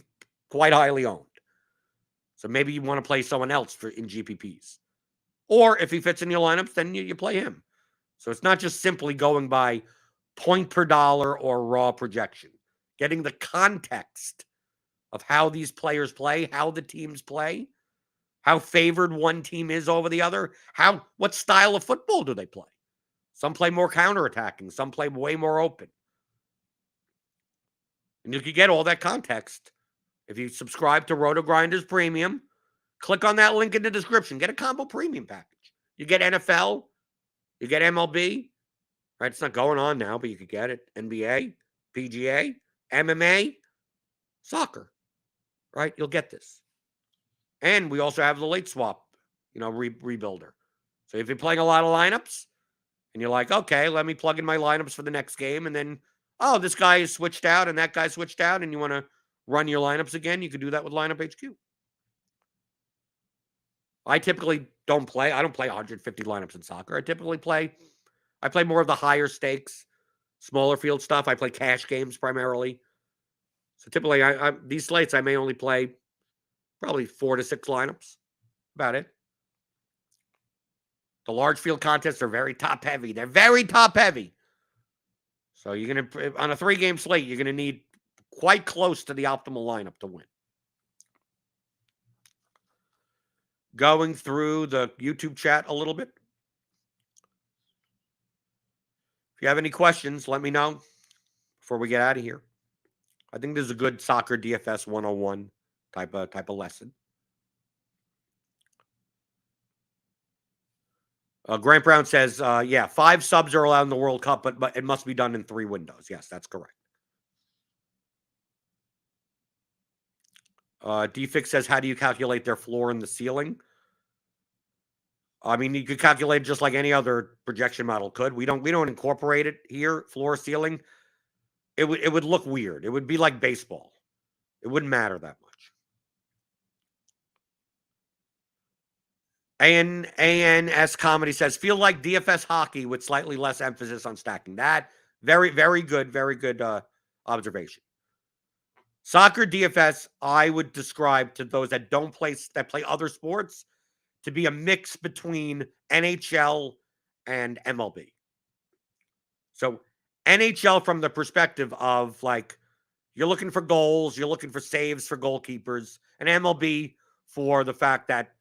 quite highly owned. So maybe you want to play someone else in GPPs. Or if he fits in your lineups, then you play him. So it's not just simply going by point per dollar or raw projection. Getting the context of how these players play, how the teams play, how favored one team is over the other, what style of football do they play? Some play more counterattacking, some play way more open. And you can get all that context if you subscribe to RotoGrinders Premium. Click on that link in the description. Get a combo premium package. You get NFL, you get MLB. Right? It's not going on now, but you could get it. NBA, PGA, MMA, soccer. Right? You'll get this. And we also have the late swap, rebuilder. So if you're playing a lot of lineups and you're like, okay, let me plug in my lineups for the next game, and then, oh, this guy is switched out and that guy switched out, and you want to run your lineups again, you could do that with Lineup HQ. I typically don't play 150 lineups in soccer. I play more of the higher stakes, smaller field stuff. I play cash games primarily. So typically, these slates, I may only play probably 4 to 6 lineups. About it. The large field contests are very top heavy. They're very top heavy. So you're going to, on a 3-game slate, you're going to need quite close to the optimal lineup to win. Going through the YouTube chat a little bit. If you have any questions, let me know before we get out of here. I think this is a good soccer DFS 101 type of lesson. Grant Brown says, 5 subs are allowed in the World Cup, but it must be done in 3 windows. Yes, that's correct. DFix says, how do you calculate their floor and the ceiling? I mean, you could calculate just like any other projection model could. We don't incorporate it here, floor, ceiling. It would look weird. It would be like baseball. It wouldn't matter that much. ANS Comedy says, feel like DFS hockey with slightly less emphasis on stacking. That, very, very good observation. Soccer DFS, I would describe to those that play other sports to be a mix between NHL and MLB. So NHL from the perspective of like, you're looking for goals, you're looking for saves for goalkeepers, and MLB for the fact that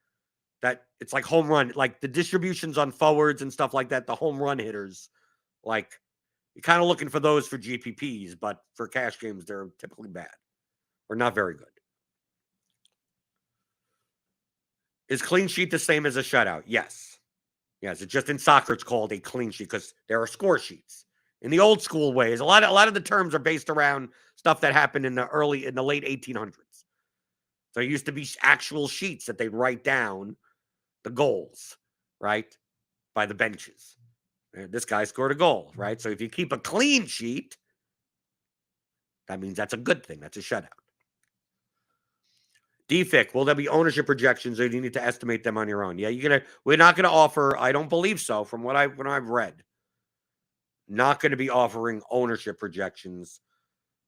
it's like home run, like the distributions on forwards and stuff like that, the home run hitters, like you're kind of looking for those for GPPs, but for cash games, they're typically bad or not very good. Is clean sheet the same as a shutout? Yes. Yes, it's just in soccer it's called a clean sheet because there are score sheets. In the old school ways, a lot of the terms are based around stuff that happened in the late 1800s. So there used to be actual sheets that they'd write down the goals, right, by the benches. This guy scored a goal, right? So if you keep a clean sheet, that means that's a good thing. That's a shutout. DFIC, will there be ownership projections or do you need to estimate them on your own? Yeah, we're not going to offer, I don't believe so, from what I've read. Not going to be offering ownership projections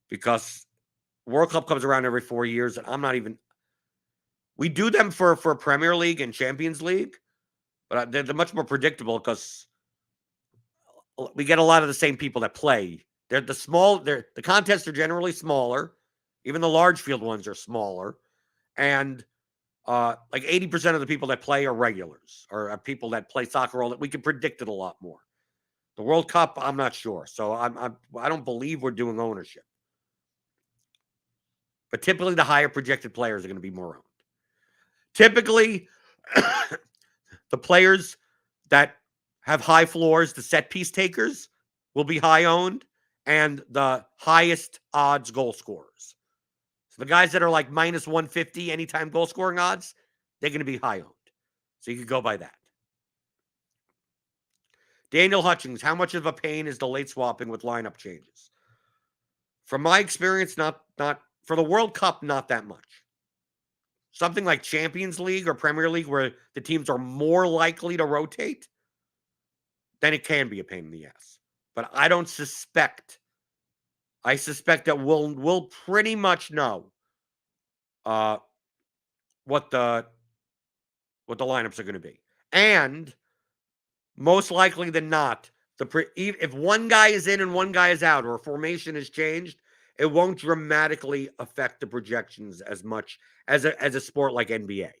because World Cup comes around every 4 years, and I'm not even. We do them for Premier League and Champions League, but they're much more predictable because we get a lot of the same people that play. The contests are generally smaller. Even the large field ones are smaller, and like 80% of the people that play are regulars or are people that play soccer all that we can predict it a lot more. The World Cup, I'm not sure, so I don't believe we're doing ownership. But typically, the higher projected players are going to be more owned. Typically, the players that have high floors, the set piece takers, will be high owned, and the highest odds goal scorers. So the guys that are like minus 150 anytime goal scoring odds, they're going to be high owned. So you can go by that. Daniel Hutchings, how much of a pain is the late swapping with lineup changes? From my experience, not for the World Cup, not that much. Something like Champions League or Premier League, where the teams are more likely to rotate, then it can be a pain in the ass. But I don't suspect. I suspect that we'll pretty much know what the lineups are going to be, and most likely than not, if one guy is in and one guy is out, or a formation has changed, it won't dramatically affect the projections as much as a sport like NBA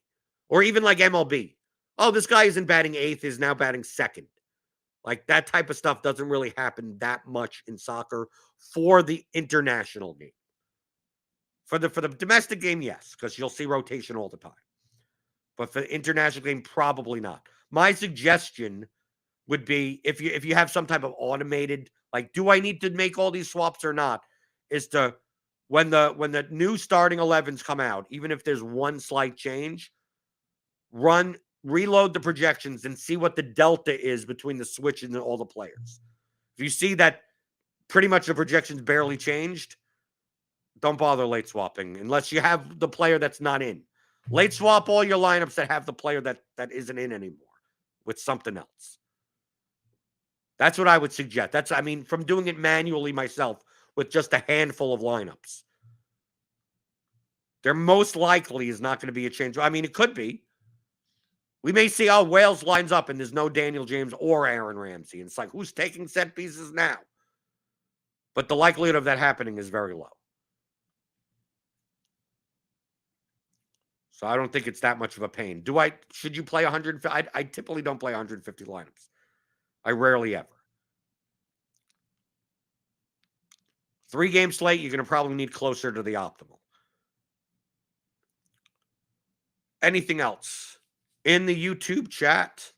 or even like MLB. Oh, this guy isn't batting eighth, is now batting second. Like, that type of stuff doesn't really happen that much in soccer for the international game. For the domestic game, yes, because you'll see rotation all the time. But for the international game, probably not. My suggestion would be, if you have some type of automated, like, do I need to make all these swaps or not, is to, when the new starting 11s come out, even if there's one slight change, reload the projections and see what the delta is between the switch and all the players. If you see that pretty much the projections barely changed, don't bother late swapping unless you have the player that's not in. Late swap all your lineups that have the player that isn't in anymore with something else. That's what I would suggest. From doing it manually myself with just a handful of lineups. There most likely is not going to be a change. It could be. We may see, Wales lines up and there's no Daniel James or Aaron Ramsey. And it's like, who's taking set pieces now? But the likelihood of that happening is very low. So I don't think it's that much of a pain. Should you play 150? I typically don't play 150 lineups. I rarely ever. 3-game slate, you're going to probably need closer to the optimal. Anything else? In the YouTube chat,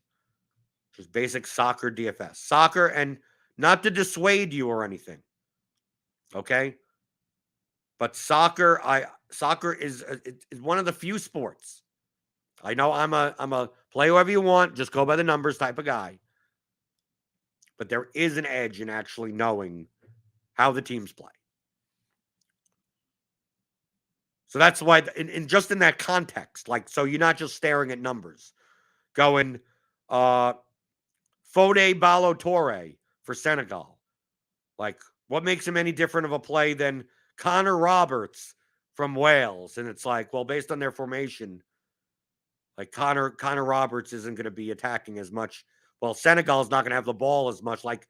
just basic soccer DFS. Soccer, and not to dissuade you or anything, okay? But soccer is one of the few sports. I know I'm a play whoever you want, just go by the numbers type of guy. But there is an edge in actually knowing how the teams play. So that's why, just in that context, like, so you're not just staring at numbers, going, Fode Ballo-Touré for Senegal. Like, what makes him any different of a play than Connor Roberts from Wales? And it's like, well, based on their formation, like, Connor Roberts isn't going to be attacking as much. Well, Senegal's not going to have the ball as much. Like,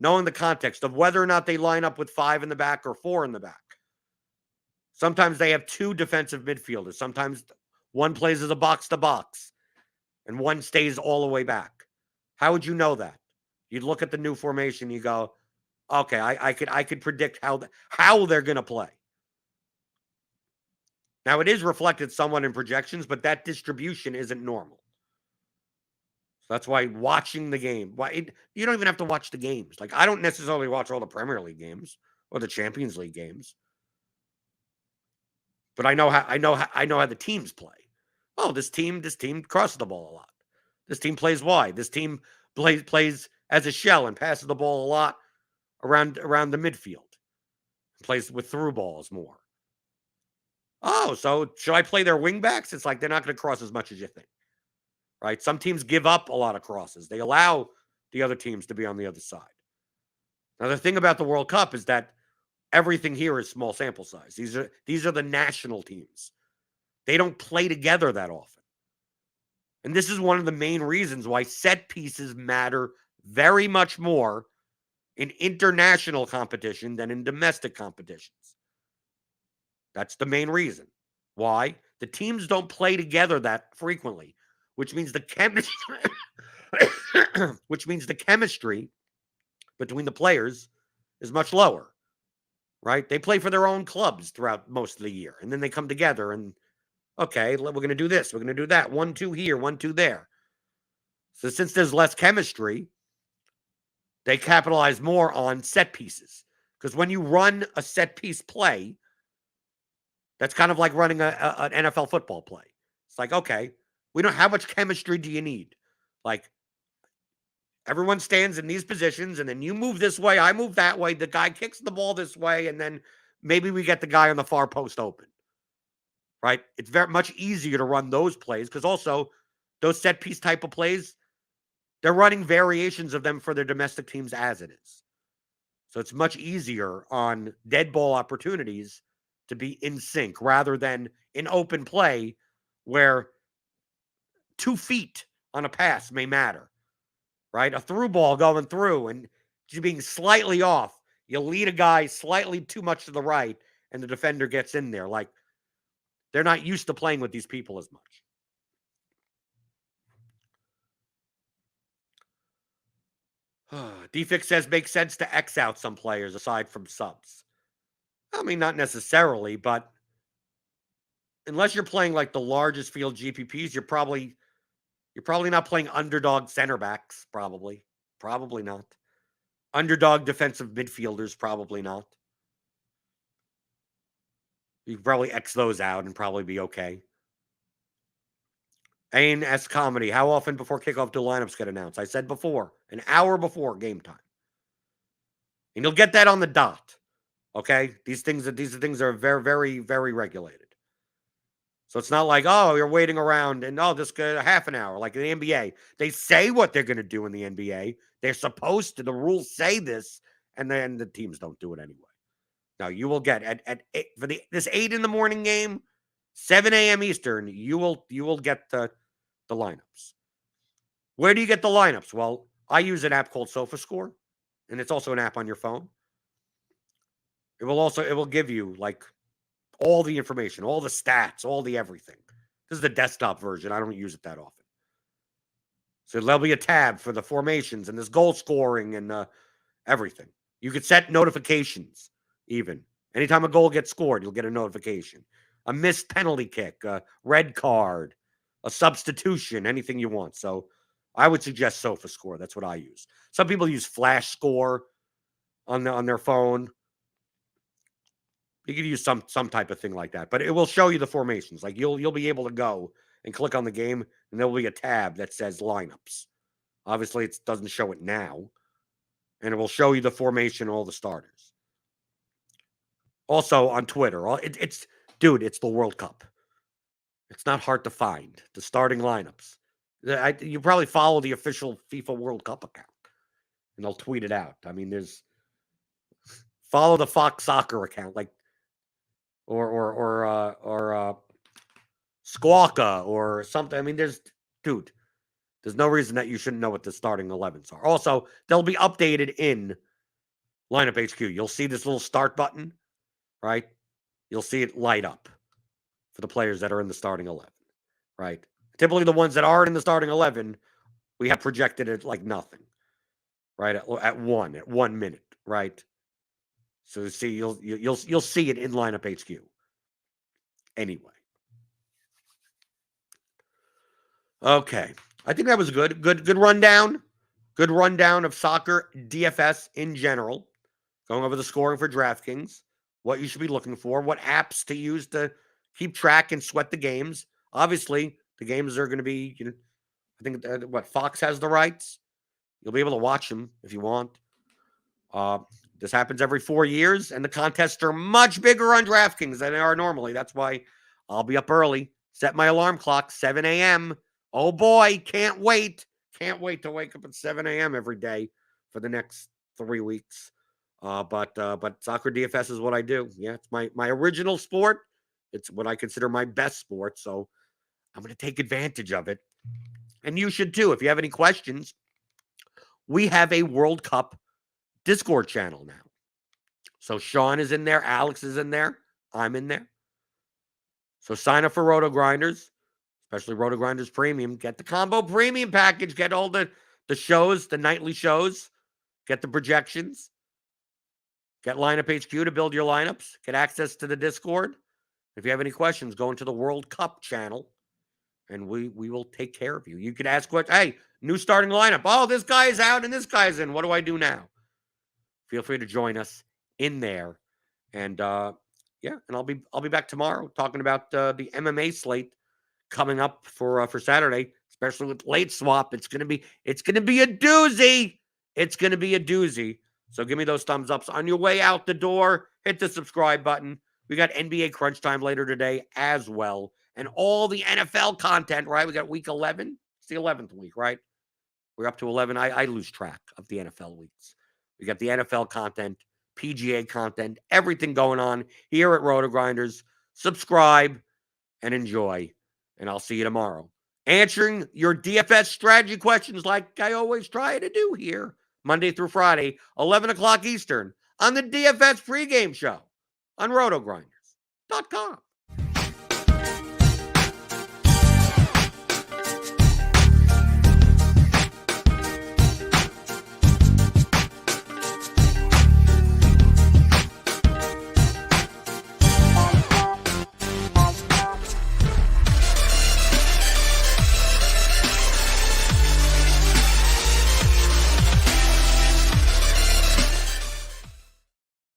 knowing the context of whether or not they line up with 5 in the back or 4 in the back. Sometimes they have 2 defensive midfielders. Sometimes one plays as a box-to-box and one stays all the way back. How would you know that? You'd look at the new formation, you go, okay, I could predict how they're going to play. Now, it is reflected somewhat in projections, but that distribution isn't normal. So that's why watching the game, you don't even have to watch the games. Like, I don't necessarily watch all the Premier League games or the Champions League games. But I know how the teams play. Oh, this team crosses the ball a lot. This team plays wide. This team plays as a shell and passes the ball a lot around the midfield. Plays with through balls more. Oh, so should I play their wing backs? It's like they're not going to cross as much as you think. Right? Some teams give up a lot of crosses. They allow the other teams to be on the other side. Now, the thing about the World Cup is that everything here is small sample size. These are the national teams. They don't play together that often. And this is one of the main reasons why set pieces matter very much more in international competition than in domestic competitions. That's the main reason. Why? The teams don't play together that frequently, which means the chemistry between the players is much lower. Right? They play for their own clubs throughout most of the year. And then they come together and, okay, we're going to do this. We're going to do that. 1-2 here, 1-2 there. So since there's less chemistry, they capitalize more on set pieces. Because when you run a set piece play, that's kind of like running an NFL football play. It's like, okay, how much chemistry do you need? Like, Everyone stands in these positions, and then you move this way, I move that way. The guy kicks the ball this way, and then maybe we get the guy on the far post open, right? It's very much easier to run those plays because also those set piece type of plays, they're running variations of them for their domestic teams as it is. So it's much easier on dead ball opportunities to be in sync rather than in open play where 2 feet on a pass may matter, right? A through ball going through and just being slightly off. You lead a guy slightly too much to the right and the defender gets in there. Like, they're not used to playing with these people as much. DFix says makes sense to X out some players aside from subs. I mean, not necessarily, but unless you're playing like the largest field GPPs, you're probably not playing underdog center backs. Probably not. Underdog defensive midfielders, probably not. You can probably X those out and probably be okay. Ain S Comedy. How often before kickoff do lineups get announced? I said before, an hour before game time. And you'll get that on the dot. Okay? These things are very, very, very regulated. So it's not like, oh, you're waiting around and this could a half an hour, like in the NBA. They say what they're going to do in the NBA. They're supposed to. The rules say this, and then the teams don't do it anyway. Now you will get at 8, for this 8 in the morning game, 7 a.m. Eastern. You will get the lineups. Where do you get the lineups? Well, I use an app called SofaScore, and it's also an app on your phone. It will give you like all the information, all the stats, all the everything. This is the desktop version. I don't use it that often. So there'll be a tab for the formations and this goal scoring and everything. You could set notifications even. Anytime a goal gets scored, you'll get a notification. A missed penalty kick, a red card, a substitution, anything you want. So I would suggest SofaScore. That's what I use. Some people use Flash Score on their phone. You could use some type of thing like that, but it will show you the formations. Like you'll be able to go and click on the game, and there will be a tab that says lineups. Obviously, it doesn't show it now, and it will show you the formation, all the starters. Also on Twitter, it's the World Cup. It's not hard to find the starting lineups. You probably follow the official FIFA World Cup account, and they'll tweet it out. I mean, follow the Fox Soccer account, like. Or Squawka or something. I mean, there's no reason that you shouldn't know what the starting 11s are. Also, they'll be updated in Lineup HQ. You'll see this little start button, right? You'll see it light up for the players that are in the starting 11, right? Typically, the ones that aren't in the starting 11, we have projected at like nothing, right? At 1 minute, right? So see, you'll see it in Lineup HQ. Anyway. Okay. I think that was good. Good rundown. Good rundown of soccer DFS in general. Going over the scoring for DraftKings, what you should be looking for, what apps to use to keep track and sweat the games. Obviously, the games are going to be, I think Fox has the rights. You'll be able to watch them if you want. This happens every 4 years, and the contests are much bigger on DraftKings than they are normally. That's why I'll be up early. Set my alarm clock, 7 a.m. Oh, boy, can't wait. Can't wait to wake up at 7 a.m. every day for the next 3 weeks. But soccer DFS is what I do. Yeah, it's my original sport. It's what I consider my best sport, so I'm going to take advantage of it. And you should too. If you have any questions, we have a World Cup Discord channel now. So Sean is in there. Alex is in there. I'm in there. So sign up for RotoGrinders, especially RotoGrinders Premium. Get the combo premium package. Get all the shows, the nightly shows. Get the projections. Get Lineup HQ to build your lineups. Get access to the Discord. If you have any questions, go into the World Cup channel, and we will take care of you. You could ask what, hey, new starting lineup. Oh, this guy is out and this guy's in. What do I do now? Feel free to join us in there. And and I'll be back tomorrow talking about the MMA slate coming up for Saturday. especially with late swap. It's gonna be a doozy. It's gonna be a doozy. So give me those thumbs ups on your way out the door. Hit the subscribe button. We got NBA Crunch Time later today as well, and all the NFL content. Right, we got Week 11. It's the 11th week, right? We're up to 11. I lose track of the NFL weeks. We got the NFL content, PGA content, everything going on here at RotoGrinders. Subscribe and enjoy, and I'll see you tomorrow. Answering your DFS strategy questions like I always try to do here, Monday through Friday, 11 o'clock Eastern, on the DFS pregame show on RotoGrinders.com.